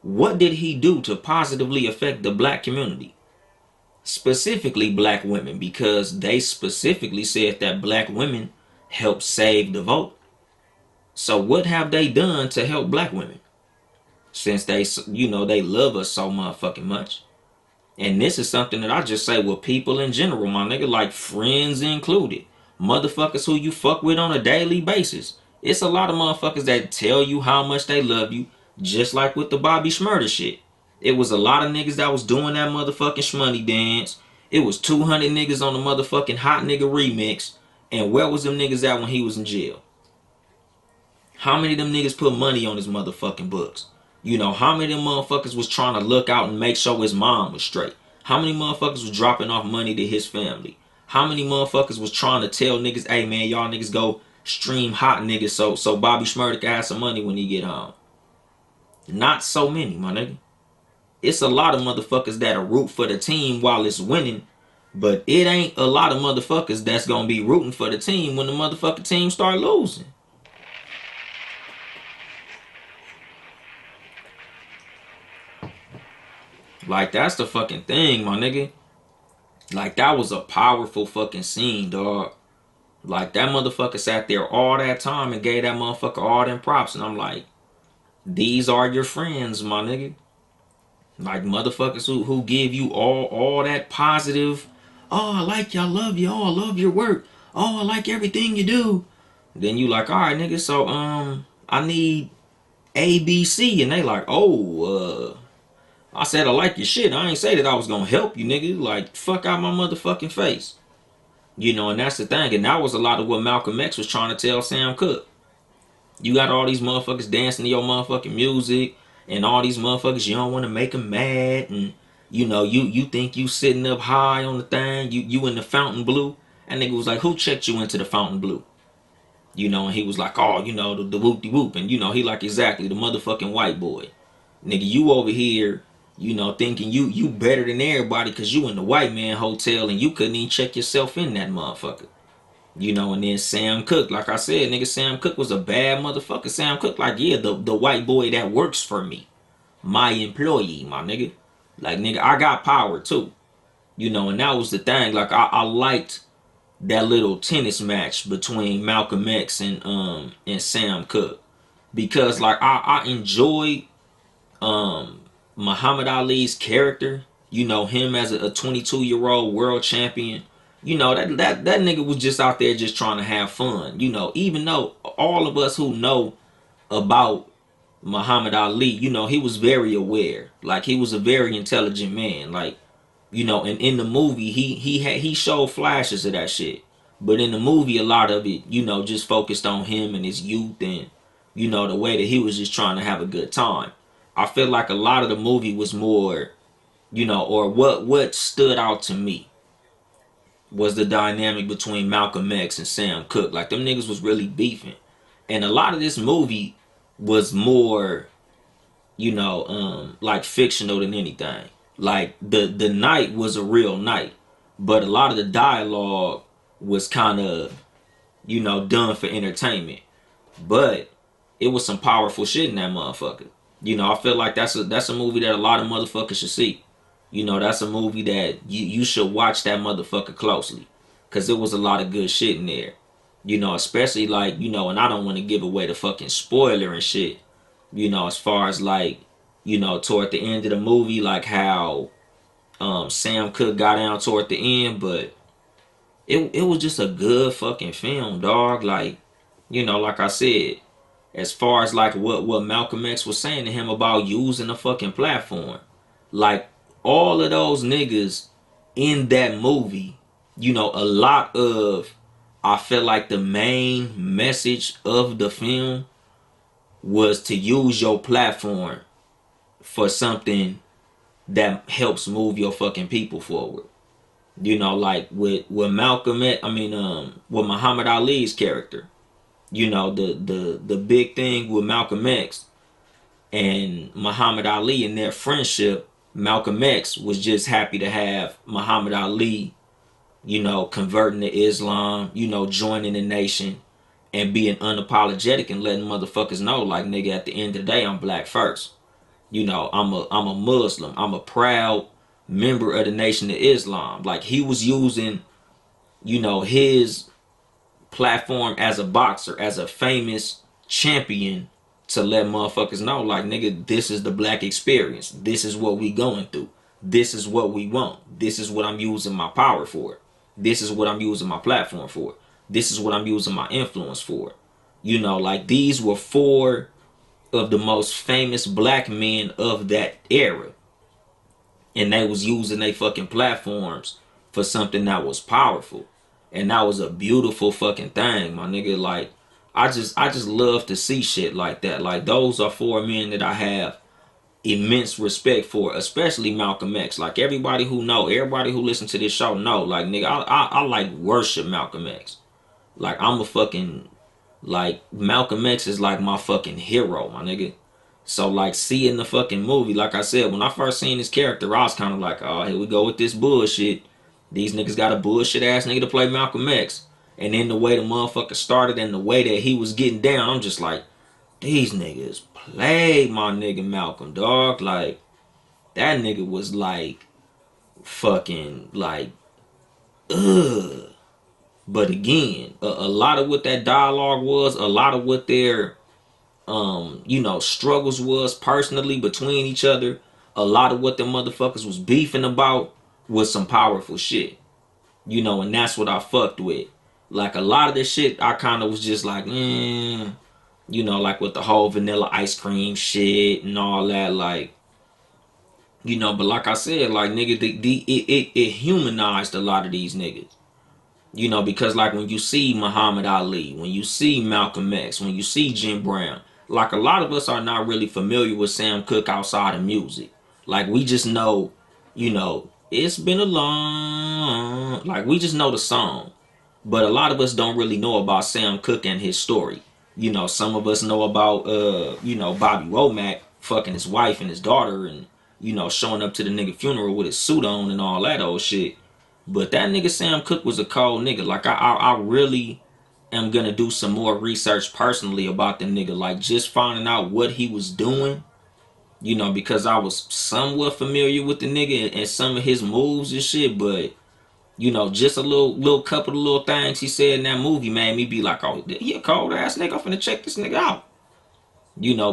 A: What did he do to positively affect the black community? Specifically black women, because they specifically said that black women help save the vote. So what have they done to help black women? Since they, they love us so motherfucking much. And this is something that I just say with people in general, my nigga, like friends included. Motherfuckers who you fuck with on a daily basis. It's a lot of motherfuckers that tell you how much they love you, just like with the Bobby Shmurda shit. It was a lot of niggas that was doing that motherfucking shmoney dance. It was 200 niggas on the motherfucking Hot Nigga remix. And where was them niggas at when he was in jail? How many of them niggas put money on his motherfucking books? How many of them motherfuckers was trying to look out and make sure his mom was straight? How many motherfuckers was dropping off money to his family? How many motherfuckers was trying to tell niggas, hey man, y'all niggas go stream Hot Niggas so Bobby Shmurda can have some money when he get home? Not so many, my nigga. It's a lot of motherfuckers that'll root for the team while it's winning, but it ain't a lot of motherfuckers that's gonna be rooting for the team when the motherfucking team start losing. Like, that's the fucking thing, my nigga. Like, that was a powerful fucking scene, dog. Like, that motherfucker sat there all that time and gave that motherfucker all them props. And I'm like, these are your friends, my nigga. Like, motherfuckers who give you all that positive, oh, I like you, I love you, oh, I love your work, oh, I like everything you do. Then you like, all right, nigga, so, I need ABC. And they like, oh, I said I like your shit. I ain't say that I was gonna help you, nigga. Like, fuck out my motherfucking face. And that's the thing. And that was a lot of what Malcolm X was trying to tell Sam Cooke. You got all these motherfuckers dancing to your motherfucking music, and all these motherfuckers, you don't want to make them mad, and you think you sitting up high on the thing, you in the fountain blue. And nigga was like, who checked you into the fountain blue? And he was like, oh, the whoop-de-whoop. And he like, exactly, the motherfucking white boy. Nigga, you over here, thinking you better than everybody because you in the white man hotel and you couldn't even check yourself in that motherfucker. And then Sam Cooke, like I said, nigga, Sam Cooke was a bad motherfucker. Sam Cooke, like, yeah, the white boy that works for me. My employee, my nigga. Like, nigga, I got power too. And that was the thing. Like, I liked that little tennis match between Malcolm X and Sam Cooke. Because, like, I enjoyed Muhammad Ali's character. Him as a 22-year-old world champion. That nigga was just out there just trying to have fun. Even though all of us who know about Muhammad Ali, he was very aware. Like, he was a very intelligent man. Like, and in the movie, he showed flashes of that shit. But in the movie, a lot of it, just focused on him and his youth and, the way that he was just trying to have a good time. I feel like a lot of the movie was more, or what stood out to me was the dynamic between Malcolm X and Sam Cooke. Like, them niggas was really beefing. And a lot of this movie was more, like fictional than anything. Like, the night was a real night. But a lot of the dialogue was kind of, done for entertainment. but it was some powerful shit in that motherfucker. I feel like that's a movie that a lot of motherfuckers should see. That's a movie that you should watch that motherfucker closely, cause there was a lot of good shit in there. Especially like and I don't want to give away the fucking spoiler and shit. As far as like toward the end of the movie, like how Sam Cooke got down toward the end, but it was just a good fucking film, dog. Like like I said, as far as like what Malcolm X was saying to him about using the fucking platform, like all of those niggas in that movie, a lot of I feel like the main message of the film was to use your platform for something that helps move your fucking people forward. Like with Malcolm X, with Muhammad Ali's character. The big thing with Malcolm X and Muhammad Ali and their friendship, Malcolm X was just happy to have Muhammad Ali, converting to Islam, joining the nation and being unapologetic and letting motherfuckers know, like, nigga, at the end of the day, I'm black first. I'm a Muslim. I'm a proud member of the Nation of Islam. Like, he was using, his platform as a boxer, as a famous champion, to let motherfuckers know, like, nigga, this is the black experience. This is what we going through. This is what we want. This is what I'm using my power for. This is what I'm using my platform for. This is what I'm using my influence for. Like, these were four of the most famous black men of that era. And they was using their fucking platforms for something that was powerful. And that was a beautiful fucking thing, my nigga. Like, I just love to see shit like that. Like, those are four men that I have immense respect for, especially Malcolm X. Like, everybody who listen to this show know, like, nigga, I like worship Malcolm X. Like, I'm a fucking, like, Malcolm X is like my fucking hero, my nigga. So, like, seeing the fucking movie, like I said, when I first seen this character, I was kind of like, oh, here we go with this bullshit. These niggas got a bullshit ass nigga to play Malcolm X. And then the way the motherfucker started and the way that he was getting down, I'm just like, these niggas played my nigga Malcolm, dog. Like, that nigga was like, fucking, like, ugh. But again, a lot of what that dialogue was, a lot of what their struggles was personally between each other, a lot of what the motherfuckers was beefing about was some powerful shit. And that's what I fucked with. Like, a lot of this shit, I kind of was just like, like with the whole vanilla ice cream shit and all that, like, but like I said, like, nigga, it humanized a lot of these niggas. Because like when you see Muhammad Ali, when you see Malcolm X, when you see Jim Brown, like a lot of us are not really familiar with Sam Cooke outside of music. Like we just know, it's been a long, like we just know the song. But a lot of us don't really know about Sam Cooke and his story. Some of us know about, Bobby Womack fucking his wife and his daughter and, showing up to the nigga funeral with his suit on and all that old shit. But that nigga Sam Cooke was a cold nigga. Like I really am gonna do some more research personally about the nigga. Like just finding out what he was doing. Because I was somewhat familiar with the nigga and some of his moves and shit. But just a little couple of little things he said in that movie made me be like, oh, he a cold ass nigga. I'm finna check this nigga out.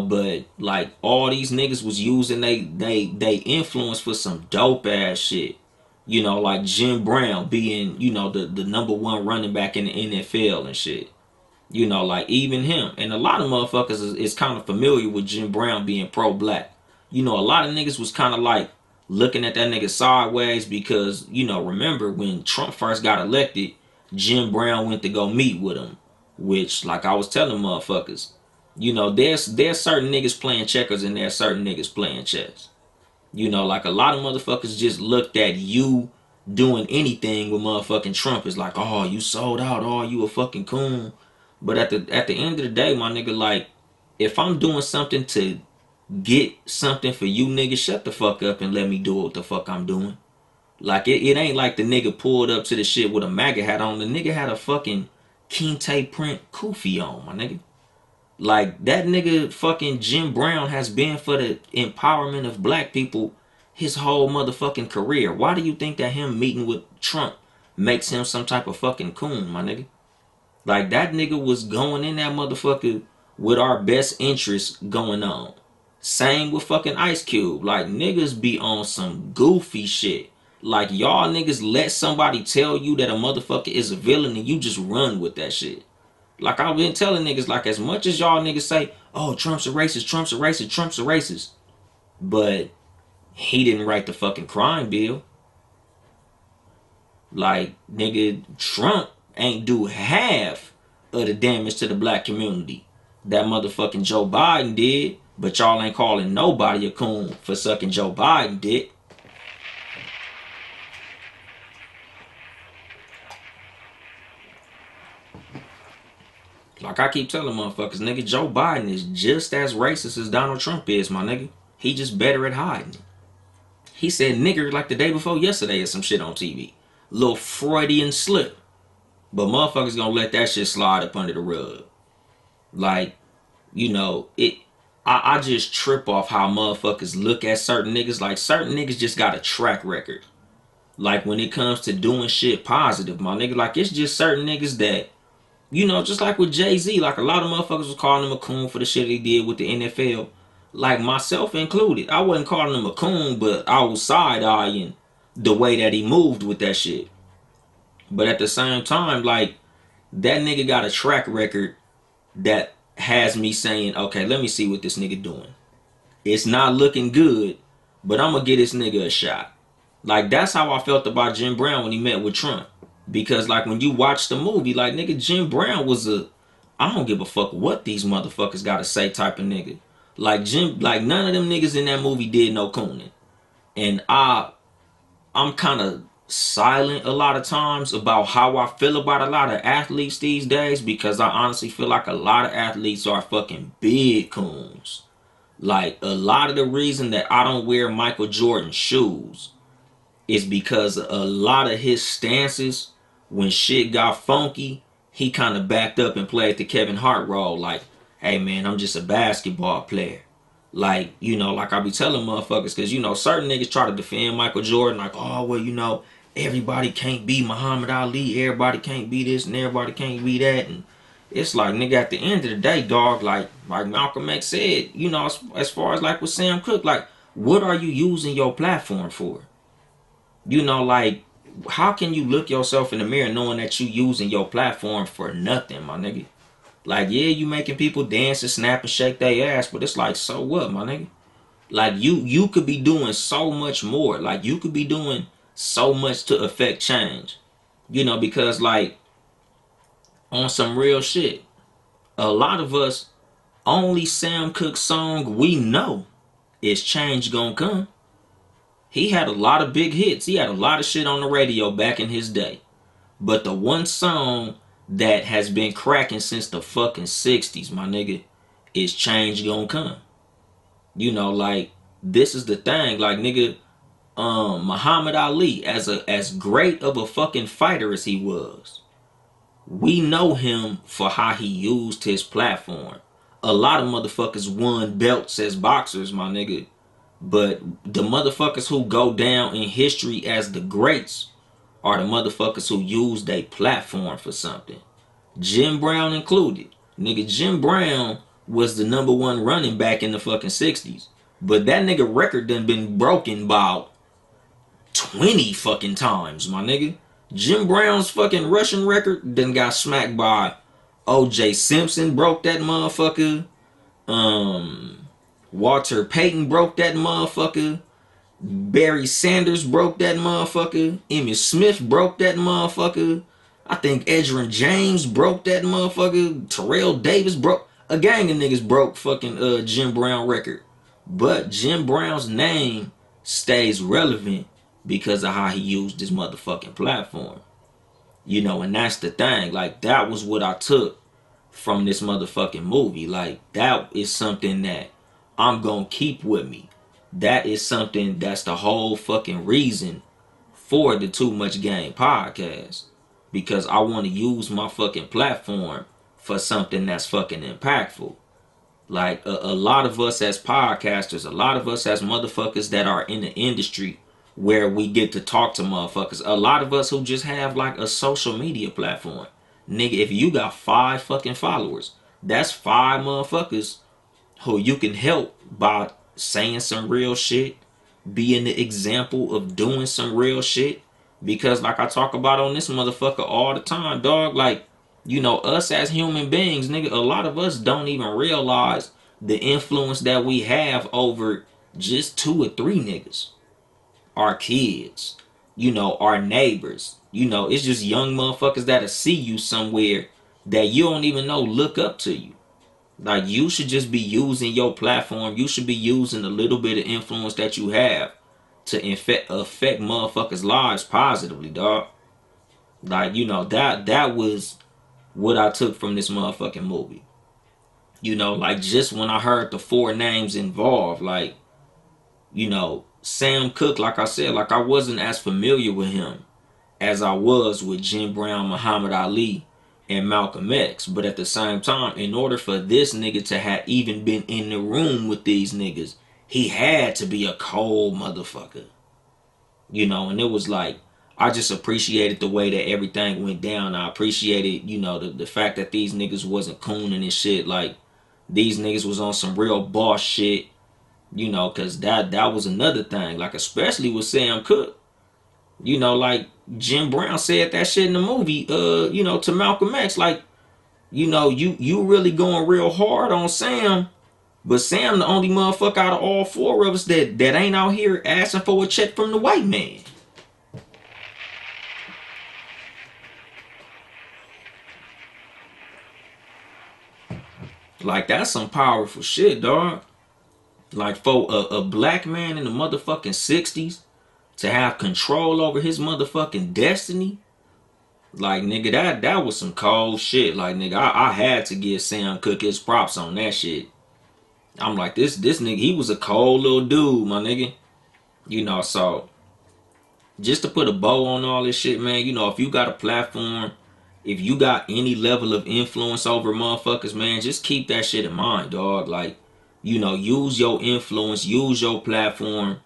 A: But like all these niggas was using they influence for some dope ass shit. Like Jim Brown being, the number one running back in the NFL and shit. Like even him. And a lot of motherfuckers is kind of familiar with Jim Brown being pro-black. A lot of niggas was kind of like looking at that nigga sideways because, remember when Trump first got elected, Jim Brown went to go meet with him. Which, like I was telling motherfuckers, there's certain niggas playing checkers and there's certain niggas playing chess. Like a lot of motherfuckers just looked at you doing anything with motherfucking Trump is like, oh, you sold out, oh, you a fucking coon. But at the end of the day, my nigga, like, if I'm doing something to get something for you niggas, shut the fuck up and let me do what the fuck I'm doing. Like, it ain't like the nigga pulled up to the shit with a MAGA hat on. The nigga had a fucking Kente print kufi on, my nigga. Like, that nigga fucking Jim Brown has been for the empowerment of black people his whole motherfucking career. Why do you think that him meeting with Trump makes him some type of fucking coon, my nigga? Like, that nigga was going in that motherfucker with our best interests going on. Same with fucking Ice Cube. Like, niggas be on some goofy shit. Like, y'all niggas let somebody tell you that a motherfucker is a villain and you just run with that shit. Like, I've been telling niggas, like, as much as y'all niggas say, oh, Trump's a racist, Trump's a racist, Trump's a racist. But he didn't write the fucking crime bill. Like, nigga, Trump ain't do half of the damage to the black community that motherfucking Joe Biden did. But y'all ain't calling nobody a coon for sucking Joe Biden dick. Like, I keep telling motherfuckers, nigga, Joe Biden is just as racist as Donald Trump is, my nigga. He just better at hiding. He said nigger like the day before yesterday or some shit on TV. Little Freudian slip. But motherfuckers gonna let that shit slide up under the rug. Like, you know, I just trip off how motherfuckers look at certain niggas. Like, certain niggas just got a track record. Like, when it comes to doing shit positive, my nigga. Like, it's just certain niggas that, you know, just like with Jay-Z, like, a lot of motherfuckers was calling him a coon for the shit he did with the NFL. Like, myself included. I wasn't calling him a coon, but I was side-eyeing the way that he moved with that shit. But at the same time, like, that nigga got a track record that has me saying, okay, let me see what this nigga doing. It's not looking good, but I'm gonna give this nigga a shot. Like, that's how I felt about Jim Brown when he met with Trump. Because, like, when you watch the movie, like, nigga, Jim Brown was a I don't give a fuck what these motherfuckers gotta say type of nigga. Like, none of them niggas in that movie did no cooning. And I'm kind of silent a lot of times about how I feel about a lot of athletes these days, because I honestly feel like a lot of athletes are fucking big coons. Like, a lot of the reason that I don't wear Michael Jordan shoes is because a lot of his stances, when shit got funky, he kind of backed up and played the Kevin Hart role. Like, hey man, I'm just a basketball player. Like, you know, like I be telling motherfuckers, because, you know, certain niggas try to defend Michael Jordan, like, oh, well, you know, everybody can't be Muhammad Ali, everybody can't be this, and everybody can't be that. And it's like, nigga, at the end of the day, dog, like Malcolm X said, you know, as far as like with Sam Cooke, like, what are you using your platform for? You know, like, how can you look yourself in the mirror knowing that you using your platform for nothing, my nigga? Like, yeah, you making people dance and snap and shake their ass, but it's like, so what, my nigga? Like, you could be doing so much more. Like, you could be doing so much to affect change. You know, because, like, on some real shit, a lot of us, only Sam Cooke song we know is Change Gonna Come. He had a lot of big hits. He had a lot of shit on the radio back in his day. But the one song that has been cracking since the fucking 60s, my nigga, is Change Gonna Come. You know, like, this is the thing. Like, nigga, Muhammad Ali, as great of a fucking fighter as he was, we know him for how he used his platform. A lot of motherfuckers won belts as boxers, my nigga. But the motherfuckers who go down in history as the greats are the motherfuckers who use their platform for something. Jim Brown included. Nigga, Jim Brown was the number one running back in the fucking 60s. But that nigga record done been broken about 20 fucking times, my nigga. Jim Brown's fucking rushing record done got smacked by O.J. Simpson, broke that motherfucker. Walter Payton broke that motherfucker. Barry Sanders broke that motherfucker. Emmitt Smith broke that motherfucker. I think Edgerrin James broke that motherfucker. Terrell Davis broke. A gang of niggas broke fucking Jim Brown record. But Jim Brown's name stays relevant because of how he used his motherfucking platform. You know, and that's the thing. Like, that was what I took from this motherfucking movie. Like, that is something that I'm gonna keep with me. That is something that's the whole fucking reason for the Too Much Game podcast. Because I want to use my fucking platform for something that's fucking impactful. Like a lot of us as podcasters, a lot of us as motherfuckers that are in the industry where we get to talk to motherfuckers. A lot of us who just have like a social media platform. Nigga, if you got 5 fucking followers, that's 5 motherfuckers who you can help by saying some real shit, being the example of doing some real shit. Because like I talk about on this motherfucker all the time, dog, like, us as human beings, nigga, a lot of us don't even realize the influence that we have over just 2 or 3 niggas. Our kids, our neighbors. It's just young motherfuckers that'll see you somewhere that you don't even know look up to you. Like, you should just be using your platform. You should be using a little bit of influence that you have to affect motherfuckers' lives positively, dog. Like, that was what I took from this motherfucking movie. Like, just when I heard the 4 names involved, like, Sam Cooke, like I said, like, I wasn't as familiar with him as I was with Jim Brown, Muhammad Ali, and Malcolm X. But at the same time, in order for this nigga to have even been in the room with these niggas, he had to be a cold motherfucker. And it was like, I just appreciated the way that everything went down. I appreciated, the fact that these niggas wasn't cooning and shit. Like, these niggas was on some real boss shit, cause that was another thing. Like, especially with Sam Cooke. Like Jim Brown said that shit in the movie, to Malcolm X, like, you really going real hard on Sam, but Sam the only motherfucker out of all 4 of us that ain't out here asking for a check from the white man. Like, that's some powerful shit, dog. Like, for a black man in the motherfucking 60s to have control over his motherfucking destiny. Like, nigga, that was some cold shit. Like, nigga, I had to give Sam Cooke his props on that shit. I'm like, this nigga, he was a cold little dude, my nigga. So just to put a bow on all this shit, man, if you got a platform, if you got any level of influence over motherfuckers, man, just keep that shit in mind, dog. Like, use your influence, use your platform,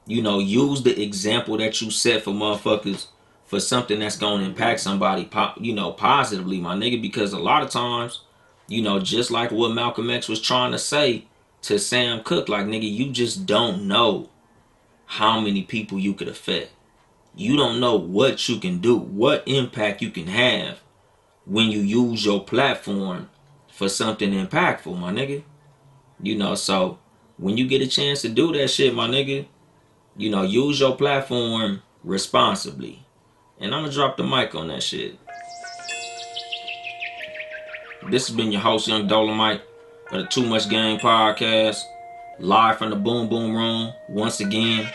A: use the example that you set for motherfuckers for something that's going to impact somebody, positively, my nigga. Because a lot of times, just like what Malcolm X was trying to say to Sam Cooke, like, nigga, you just don't know how many people you could affect. You don't know what you can do, what impact you can have when you use your platform for something impactful, my nigga. So when you get a chance to do that shit, my nigga, use your platform responsibly. And I'm gonna drop the mic on that shit. This has been your host, Yung Dolemite, of the Too Much Game podcast, live from the Boom Boom Room. Once again,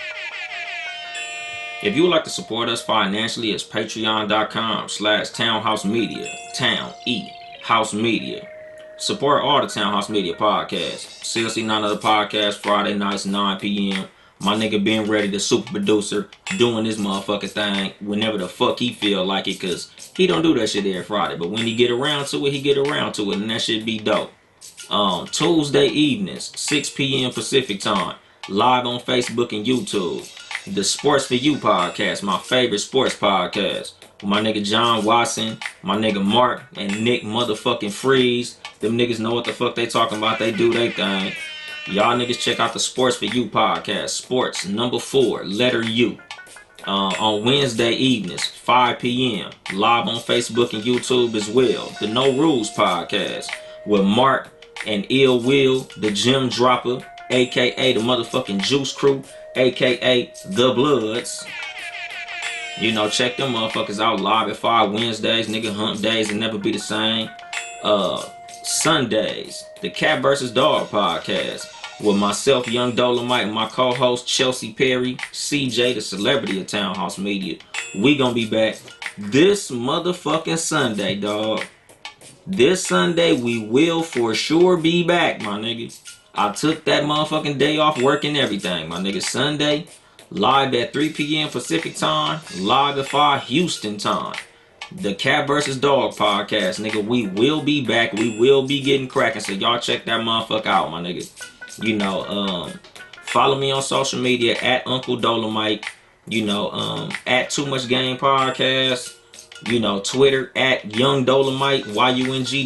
A: if you would like to support us financially, it's patreon.com/Townhouse Media. Town E House Media. Support all the Townhouse Media podcasts. Seriously, none of the podcasts, Friday nights, 9 p.m. My nigga being ready, the super producer, doing this motherfucking thing whenever the fuck he feel like it, cause he don't do that shit every Friday. But when he get around to it, he get around to it, and that shit be dope. Tuesday evenings, 6 p.m. Pacific time, live on Facebook and YouTube. The Sports For You podcast, my favorite sports podcast. With my nigga John Watson, my nigga Mark, and Nick motherfucking Freeze. Them niggas know what the fuck they talking about. They do they thing. Y'all niggas check out the Sports For You podcast. Sports number 4, letter U. On Wednesday evenings, 5 p.m. Live on Facebook and YouTube as well. The No Rules podcast with Mark and Ill Will, the Gym Dropper, a.k.a. the motherfucking Juice Crew, a.k.a. the Bloods. Check them motherfuckers out live at 5 Wednesdays. Nigga hump days and never be the same. Sundays, the Cat vs. Dog podcast with myself, Yung Dolemite, and my co-host Chelsea Perry, CJ, the celebrity of Townhouse Media. We gonna be back this motherfucking Sunday, dog. This Sunday we will for sure be back, my nigga. I took that motherfucking day off work and everything, my nigga. Sunday, live at 3 p.m. Pacific time, live at 5 Houston time. The Cat versus Dog podcast, nigga. We will be back. We will be getting cracking. So y'all check that motherfucker out, my nigga. You know, follow me on social media at Uncle Dolemite. You know, at Too Much Game Podcast. You know, Twitter at Yung Dolemite, YUNGDOLEMITE.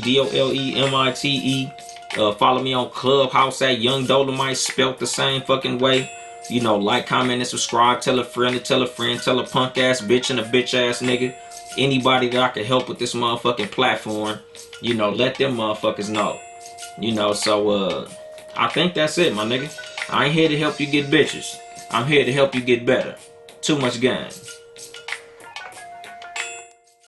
A: Follow me on Clubhouse at Yung Dolemite, spelt the same fucking way. You know, like, comment, and subscribe. Tell a friend to tell a friend. Tell a punk ass bitch and a bitch ass nigga. Anybody that I can help with this motherfucking platform, you know, let them motherfuckers know. You know, so I think that's it, my nigga. I ain't here to help you get bitches. I'm here to help you get better. Too much game.